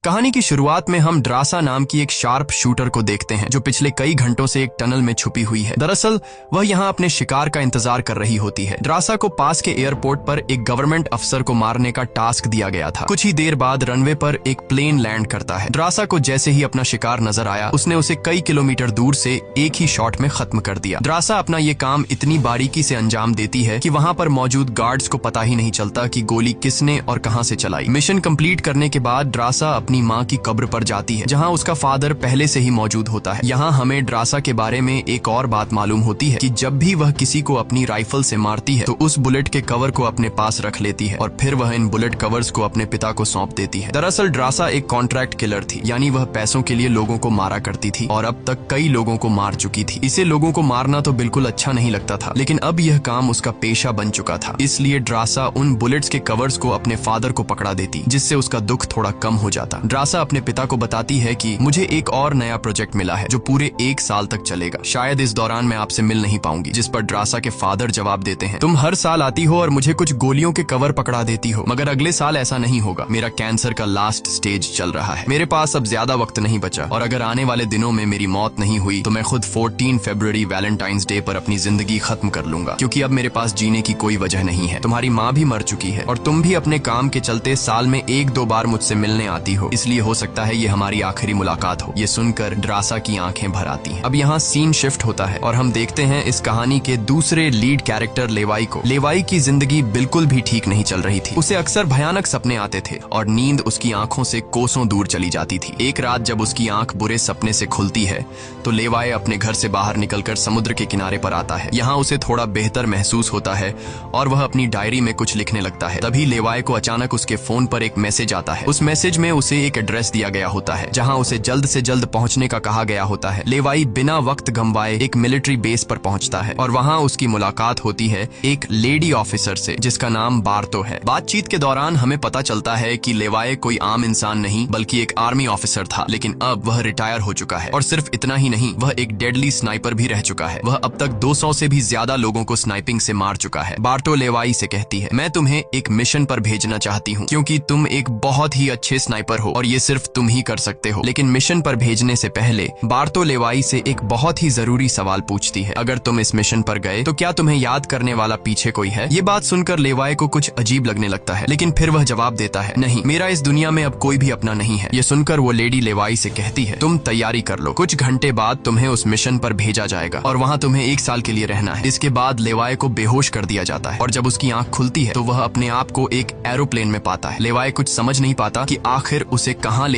कहानी की शुरुआत में हम ड्रासा नाम की एक शार्प शूटर को देखते हैं जो पिछले कई घंटों से एक टनल में छुपी हुई है। दरअसल वह यहाँ अपने शिकार का इंतजार कर रही होती है। ड्रासा को पास के एयरपोर्ट पर एक गवर्नमेंट अफसर को मारने का टास्क दिया गया था। कुछ ही देर बाद रनवे पर एक प्लेन लैंड करता है। ड्रासा को जैसे ही अपना शिकार नजर आया उसने उसे कई किलोमीटर दूर से एक ही शॉट में खत्म कर दिया। ड्रासा अपना ये काम इतनी बारीकी से अंजाम देती है कि वहाँ पर मौजूद गार्ड्स को पता ही नहीं चलता कि गोली किसने और कहाँ से चलाई। मिशन कंप्लीट करने के बाद ड्रासा अपनी माँ की कब्र पर जाती है जहां उसका फादर पहले से ही मौजूद होता है। यहाँ हमें ड्रासा के बारे में एक और बात मालूम होती है कि जब भी वह किसी को अपनी राइफल से मारती है तो उस बुलेट के कवर को अपने पास रख लेती है और फिर वह इन बुलेट कवर्स को अपने पिता को सौंप देती है। दरअसल ड्रासा एक कॉन्ट्रैक्ट किलर थी, यानी वह पैसों के लिए लोगों को मारा करती थी और अब तक कई लोगों को मार चुकी थी। इसे लोगों को मारना तो बिल्कुल अच्छा नहीं लगता था, लेकिन अब यह काम उसका पेशा बन चुका था। इसलिए ड्रासा उन बुलेट्स के कवर्स को अपने फादर को पकड़ा देती, जिससे उसका दुख थोड़ा कम हो जाता। ड्रासा अपने पिता को बताती है कि मुझे एक और नया प्रोजेक्ट मिला है जो पूरे 1 साल तक चलेगा। शायद इस दौरान मैं आपसे मिल नहीं पाऊंगी। जिस पर ड्रासा के फादर जवाब देते हैं, तुम हर साल आती हो और मुझे कुछ गोलियों के कवर पकड़ा देती हो, मगर अगले साल ऐसा नहीं होगा। मेरा कैंसर का लास्ट स्टेज चल रहा है, मेरे पास अब ज्यादा वक्त नहीं बचा और अगर आने वाले दिनों में मेरी मौत नहीं हुई तो मैं खुद 14 फरवरी वैलेंटाइंस डे पर अपनी जिंदगी खत्म कर लूंगा, क्योंकि अब मेरे पास जीने की कोई वजह नहीं है। तुम्हारी माँ भी मर चुकी है और तुम भी अपने काम के चलते साल में 1-2 बार मुझसे मिलने आती हो, इसलिए हो सकता है ये हमारी आखिरी मुलाकात हो। ये सुनकर ड्रासा की आंखें भर आती हैं। अब यहाँ सीन शिफ्ट होता है और हम देखते हैं इस कहानी के दूसरे लीड कैरेक्टर लेवाई को। लेवाई की जिंदगी बिल्कुल भी ठीक नहीं चल रही थी। उसे अक्सर भयानक सपने आते थे और नींद उसकी आंखों से कोसों दूर चली जाती थी। एक रात जब उसकी आंख बुरे सपने से खुलती है तो लेवाई अपने घर से बाहर निकलकर समुद्र के किनारे पर आता है। यहाँ उसे थोड़ा बेहतर महसूस होता है और वह अपनी डायरी में कुछ लिखने लगता है। तभी लेवाई को अचानक उसके फोन पर एक मैसेज आता है। उस मैसेज में उसे एक एड्रेस दिया गया होता है जहाँ उसे जल्द से जल्द पहुंचने का कहा गया होता है। लेवाई बिना वक्त गंवाए एक मिलिट्री बेस पर पहुंचता है और वहां उसकी मुलाकात होती है एक लेडी ऑफिसर से जिसका नाम बार्तो है। बातचीत के दौरान हमें पता चलता है कि लेवाई कोई आम इंसान नहीं बल्कि एक आर्मी ऑफिसर था, लेकिन अब वह रिटायर हो चुका है और सिर्फ इतना ही नहीं, वह एक डेडली स्नाइपर भी रह चुका है। वह अब तक 200 से भी ज्यादा लोगों को स्नाइपिंग से मार चुका है। बार्तो लेवाई से कहती है, मैं तुम्हें एक मिशन पर भेजना चाहती हूँ क्योंकि तुम एक बहुत ही अच्छे स्नाइपर हो और ये सिर्फ तुम ही कर सकते हो। लेकिन मिशन पर भेजने से पहले बार्तो लेवाई से एक बहुत ही जरूरी सवाल पूछती है, अगर तुम इस मिशन पर गए तो क्या तुम्हें याद करने वाला पीछे कोई है? ये बात सुनकर लेवाई को कुछ अजीब लगने लगता है, लेकिन फिर वह जवाब देता है, नहीं, मेरा इस दुनिया में अब कोई भी अपना नहीं है। ये सुनकर वो लेडी लेवाई से कहती है, तुम तैयारी कर लो, कुछ घंटे बाद तुम्हें उस मिशन पर भेजा जाएगा और वहाँ तुम्हें 1 साल के लिए रहना है। इसके बाद लेवाई को बेहोश कर दिया जाता है और जब उसकी आंख खुलती है तो वह अपने आप को एक एरोप्लेन में पाता है। लेवाई कुछ समझ नहीं पाता कि आखिर उसे कहाँ